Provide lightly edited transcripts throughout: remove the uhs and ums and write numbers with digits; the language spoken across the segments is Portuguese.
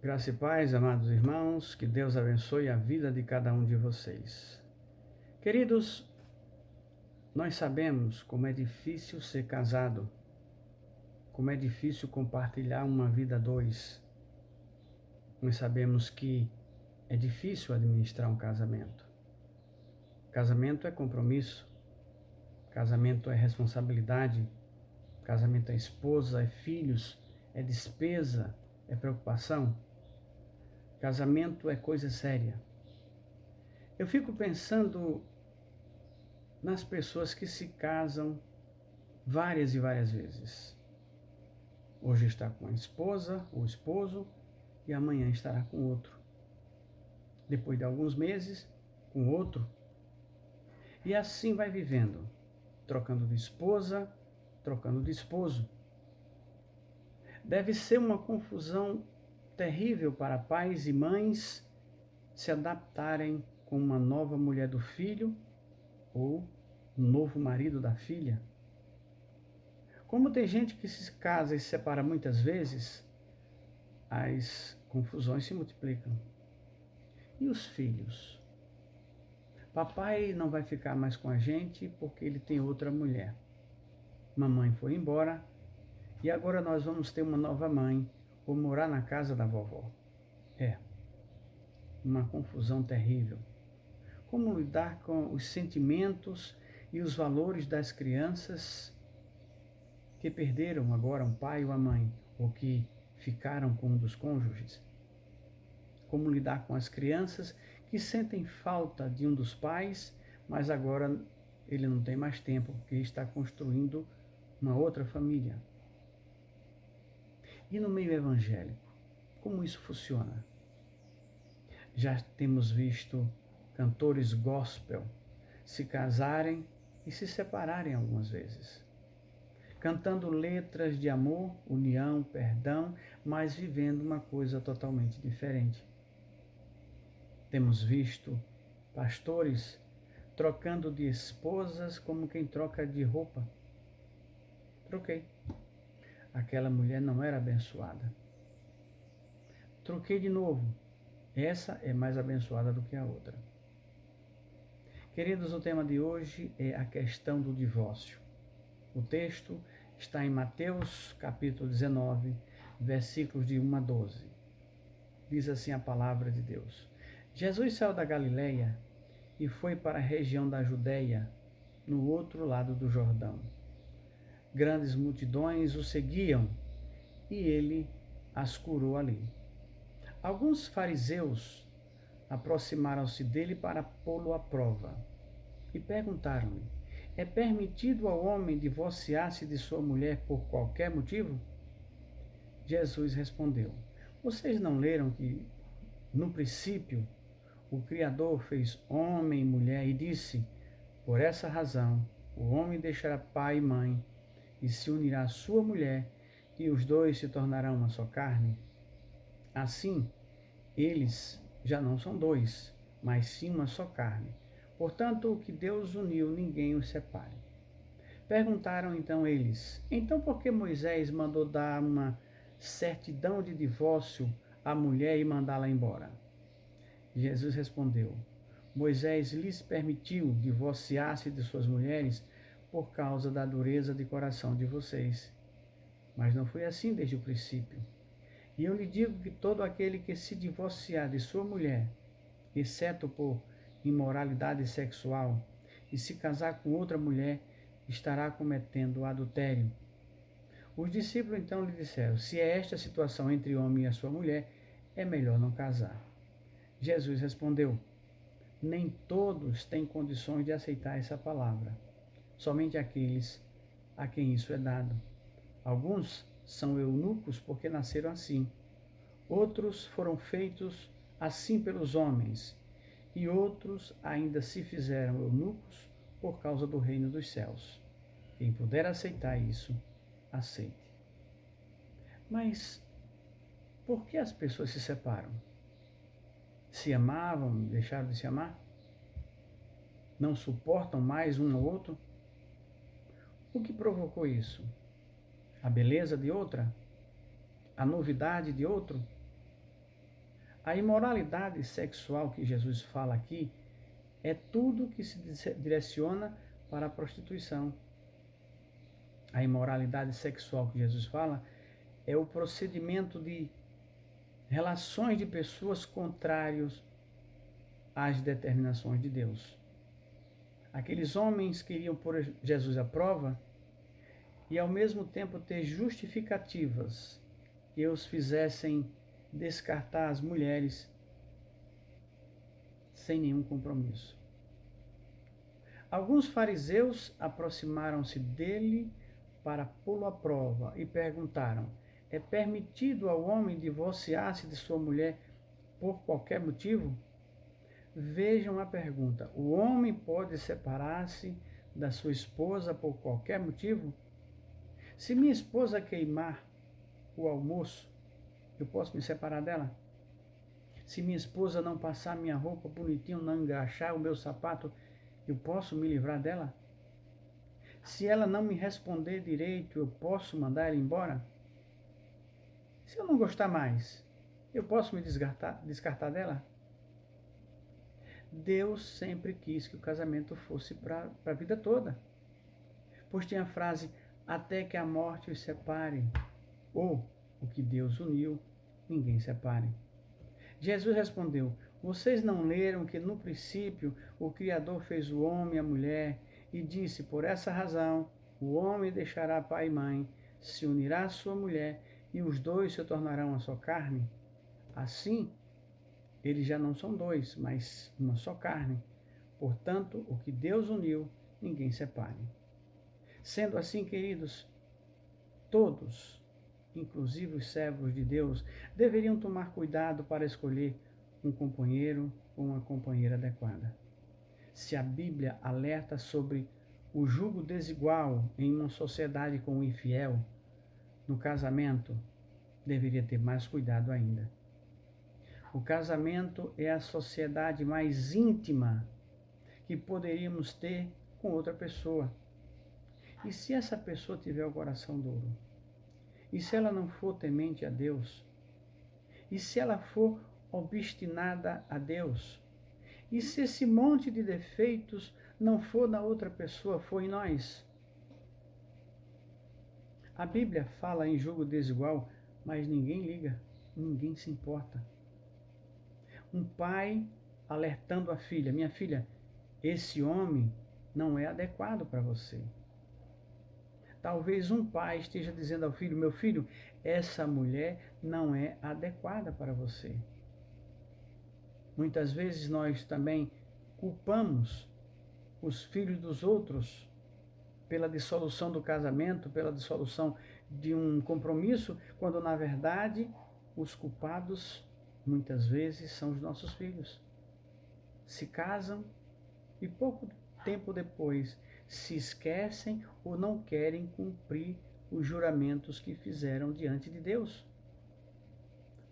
Graça e paz, amados irmãos, que Deus abençoe a vida de cada um de vocês. Queridos, nós sabemos como é difícil ser casado, como é difícil compartilhar uma vida a dois. Nós sabemos que é difícil administrar um casamento. Casamento é compromisso, casamento é responsabilidade, casamento é esposa, é filhos, é despesa, é preocupação. Casamento é coisa séria. Eu fico pensando nas pessoas que se casam várias e várias vezes. Hoje está com a esposa ou esposo e amanhã estará com outro. Depois de alguns meses, com outro. E assim vai vivendo, trocando de esposa, trocando de esposo. Deve ser uma confusão terrível para pais e mães se adaptarem com uma nova mulher do filho ou um novo marido da filha. Como tem gente que se casa e se separa muitas vezes, as confusões se multiplicam. E os filhos? Papai não vai ficar mais com a gente porque ele tem outra mulher. Mamãe foi embora e agora nós vamos ter uma nova mãe ou morar na casa da vovó. É uma confusão terrível. Como lidar com os sentimentos e os valores das crianças que perderam agora um pai ou a mãe, ou que ficaram com um dos cônjuges? Como lidar com as crianças que sentem falta de um dos pais, mas agora ele não tem mais tempo, porque está construindo uma outra família? E no meio evangélico, como isso funciona? Já temos visto cantores gospel se casarem e se separarem algumas vezes, cantando letras de amor, união, perdão, mas vivendo uma coisa totalmente diferente. Temos visto pastores trocando de esposas como quem troca de roupa. Troquei. Aquela mulher não era abençoada. Troquei de novo. Essa é mais abençoada do que a outra. Queridos, o tema de hoje é a questão do divórcio. O texto está em Mateus, capítulo 19, versículos de 1 a 12. Diz assim a palavra de Deus. Jesus saiu da Galileia e foi para a região da Judeia, no outro lado do Jordão. Grandes multidões o seguiam e ele as curou ali. Alguns fariseus aproximaram-se dele para pô-lo à prova e perguntaram-lhe: é permitido ao homem divorciar-se de sua mulher por qualquer motivo? Jesus respondeu: vocês não leram que, no princípio, o Criador fez homem e mulher e disse: por essa razão, o homem deixará pai e mãe e se unirá à sua mulher, e os dois se tornarão uma só carne? Assim, eles já não são dois, mas sim uma só carne. Portanto, o que Deus uniu, ninguém os separe. Perguntaram então eles: então por que Moisés mandou dar uma certidão de divórcio à mulher e mandá-la embora? Jesus respondeu: Moisés lhes permitiu divorciar-se de suas mulheres por causa da dureza de coração de vocês. Mas não foi assim desde o princípio. E eu lhe digo que todo aquele que se divorciar de sua mulher, exceto por imoralidade sexual, e se casar com outra mulher, estará cometendo adultério. Os discípulos então lhe disseram: se é esta a situação entre o homem e a sua mulher, é melhor não casar. Jesus respondeu: nem todos têm condições de aceitar essa palavra, somente aqueles a quem isso é dado. Alguns são eunucos porque nasceram assim. Outros foram feitos assim pelos homens, e outros ainda se fizeram eunucos por causa do reino dos céus. Quem puder aceitar isso, aceite. Mas por que as pessoas se separam? Se amavam, deixaram de se amar? Não suportam mais um ao outro? O que provocou isso? A beleza de outra? A novidade de outro? A imoralidade sexual que Jesus fala aqui é tudo que se direciona para a prostituição. A imoralidade sexual que Jesus fala é o procedimento de relações de pessoas contrários às determinações de Deus. Aqueles homens queriam pôr Jesus à prova e ao mesmo tempo ter justificativas que os fizessem descartar as mulheres sem nenhum compromisso. Alguns fariseus aproximaram-se dele para pô-lo à prova e perguntaram: é permitido ao homem divorciar-se de sua mulher por qualquer motivo? Vejam a pergunta: o homem pode separar-se da sua esposa por qualquer motivo? Se minha esposa queimar o almoço, eu posso me separar dela? Se minha esposa não passar minha roupa bonitinho, não engraxar o meu sapato, eu posso me livrar dela? Se ela não me responder direito, eu posso mandar ela embora? Se eu não gostar mais, eu posso me descartar dela? Deus sempre quis que o casamento fosse para a vida toda. Pois tem a frase, até que a morte os separe, ou o que Deus uniu, ninguém separe. Jesus respondeu, vocês não leram que no princípio o Criador fez o homem e a mulher e disse, por essa razão, o homem deixará pai e mãe, se unirá à sua mulher e os dois se tornarão uma só carne? Assim, eles já não são dois, mas uma só carne. Portanto, o que Deus uniu, ninguém separe. Sendo assim, queridos, todos, inclusive os servos de Deus, deveriam tomar cuidado para escolher um companheiro ou uma companheira adequada. Se a Bíblia alerta sobre o julgo desigual em uma sociedade com o infiel, no casamento, deveria ter mais cuidado ainda. O casamento é a sociedade mais íntima que poderíamos ter com outra pessoa. E se essa pessoa tiver o coração duro? E se ela não for temente a Deus? E se ela for obstinada a Deus? E se esse monte de defeitos não for na outra pessoa, for em nós? A Bíblia fala em julgo desigual, mas ninguém liga, ninguém se importa. Um pai alertando a filha, minha filha, esse homem não é adequado para você. Talvez um pai esteja dizendo ao filho, meu filho, essa mulher não é adequada para você. Muitas vezes nós também culpamos os filhos dos outros pela dissolução do casamento, pela dissolução de um compromisso, quando na verdade os culpados muitas vezes são os nossos filhos. Se casam e pouco tempo depois se esquecem ou não querem cumprir os juramentos que fizeram diante de Deus.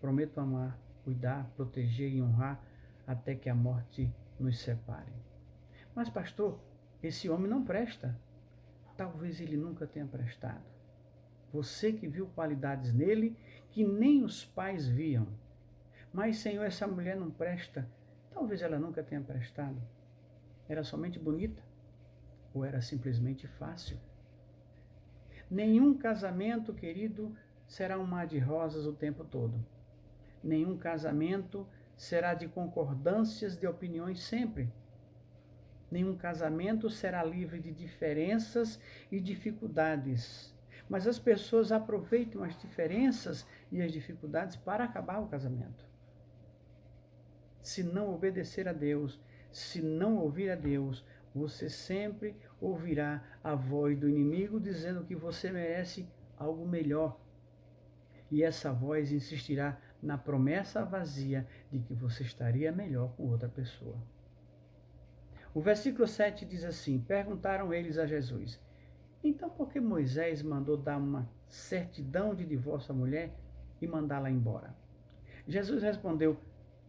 Prometo amar, cuidar, proteger e honrar até que a morte nos separe. Mas pastor, esse homem não presta. Talvez ele nunca tenha prestado. Você que viu qualidades nele que nem os pais viam. Mas, Senhor, essa mulher não presta. Talvez ela nunca tenha prestado. Era somente bonita? Ou era simplesmente fácil? Nenhum casamento, querido, será um mar de rosas o tempo todo. Nenhum casamento será de concordâncias de opiniões sempre. Nenhum casamento será livre de diferenças e dificuldades. Mas as pessoas aproveitam as diferenças e as dificuldades para acabar o casamento. Se não obedecer a Deus, se não ouvir a Deus, você sempre ouvirá a voz do inimigo dizendo que você merece algo melhor. E essa voz insistirá na promessa vazia de que você estaria melhor com outra pessoa. O versículo 7 diz assim, perguntaram eles a Jesus, então por que Moisés mandou dar uma certidão de divórcio à mulher e mandá-la embora? Jesus respondeu,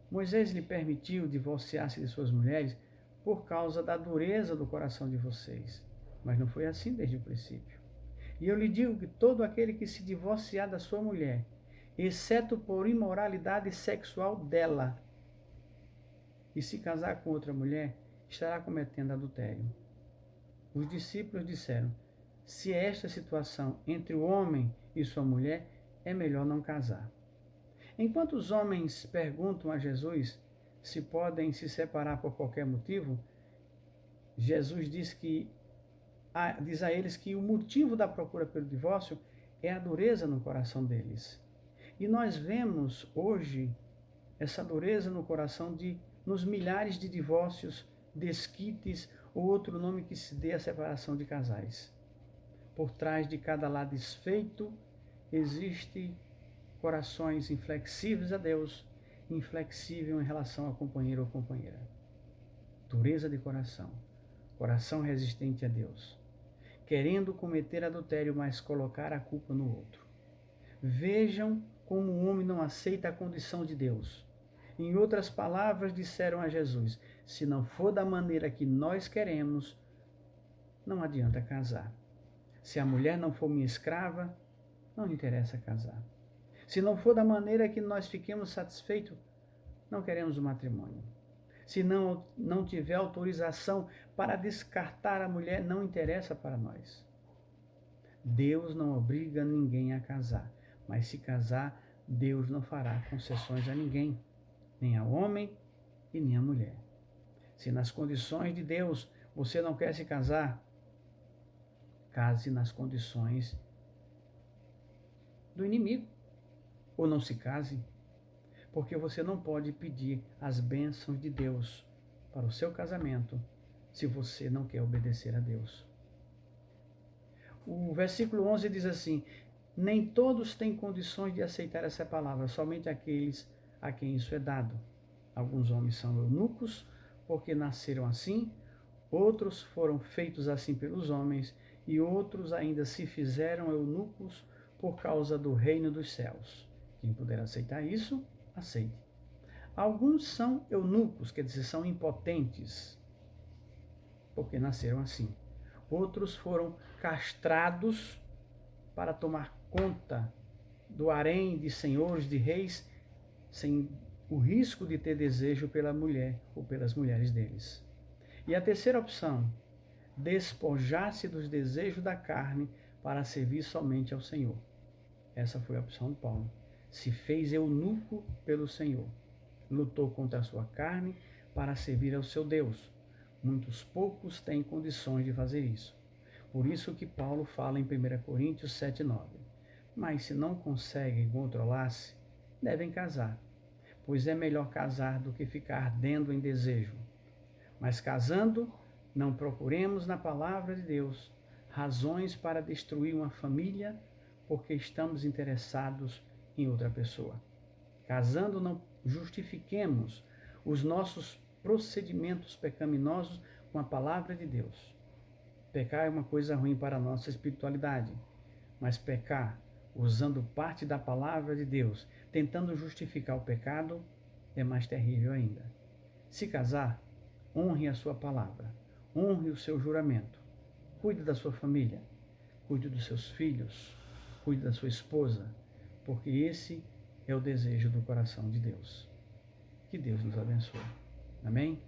Moisés lhe permitiu divorciar-se de suas mulheres por causa da dureza do coração de vocês. Mas não foi assim desde o princípio. E eu lhe digo que todo aquele que se divorciar da sua mulher exceto por imoralidade sexual dela. E se casar com outra mulher, estará cometendo adultério. Os discípulos disseram: se esta situação entre o homem e sua mulher, é melhor não casar. Enquanto os homens perguntam a Jesus se podem se separar por qualquer motivo, Jesus diz a eles que o motivo da procura pelo divórcio é a dureza no coração deles. E nós vemos hoje essa dureza no coração nos milhares de divórcios, desquites ou outro nome que se dê à separação de casais. Por trás de cada lado desfeito existe corações inflexíveis a Deus, inflexível em relação ao companheiro ou companheira. Dureza de coração, coração resistente a Deus, querendo cometer adultério, mas colocar a culpa no outro. Vejam como o homem não aceita a condição de Deus. Em outras palavras, disseram a Jesus: se não for da maneira que nós queremos, não adianta casar. Se a mulher não for minha escrava, não interessa casar. Se não for da maneira que nós fiquemos satisfeitos, não queremos o matrimônio. Se não tiver autorização para descartar a mulher, não interessa para nós. Deus não obriga ninguém a casar, mas se casar, Deus não fará concessões a ninguém, nem ao homem e nem à mulher. Se nas condições de Deus você não quer se casar, case nas condições do inimigo, ou não se case, porque você não pode pedir as bênçãos de Deus para o seu casamento se você não quer obedecer a Deus. O versículo 11 diz assim: nem todos têm condições de aceitar essa palavra, somente aqueles a quem isso é dado. Alguns homens são eunucos porque nasceram assim, outros foram feitos assim pelos homens, e outros ainda se fizeram eunucos por causa do reino dos céus. Quem puder aceitar isso, aceite. Alguns são eunucos, quer dizer, são impotentes, porque nasceram assim. Outros foram castrados para tomar conta do harém de senhores, de reis, sem o risco de ter desejo pela mulher ou pelas mulheres deles. E a terceira opção, despojar-se dos desejos da carne para servir somente ao Senhor. Essa foi a opção de Paulo. Se fez eunuco pelo Senhor. Lutou contra a sua carne para servir ao seu Deus. Muitos poucos têm condições de fazer isso. Por isso que Paulo fala em 1 Coríntios 7,9. Mas se não conseguem controlar-se, devem casar, pois é melhor casar do que ficar ardendo em desejo. Mas casando, não procuremos na palavra de Deus razões para destruir uma família porque estamos interessados em outra pessoa. Casando, não justifiquemos os nossos procedimentos pecaminosos com a palavra de Deus. Pecar é uma coisa ruim para a nossa espiritualidade, mas pecar usando parte da palavra de Deus, tentando justificar o pecado, é mais terrível ainda. Se casar, honre a sua palavra, honre o seu juramento, cuide da sua família, cuide dos seus filhos, cuide da sua esposa, porque esse é o desejo do coração de Deus. Que Deus nos abençoe. Amém?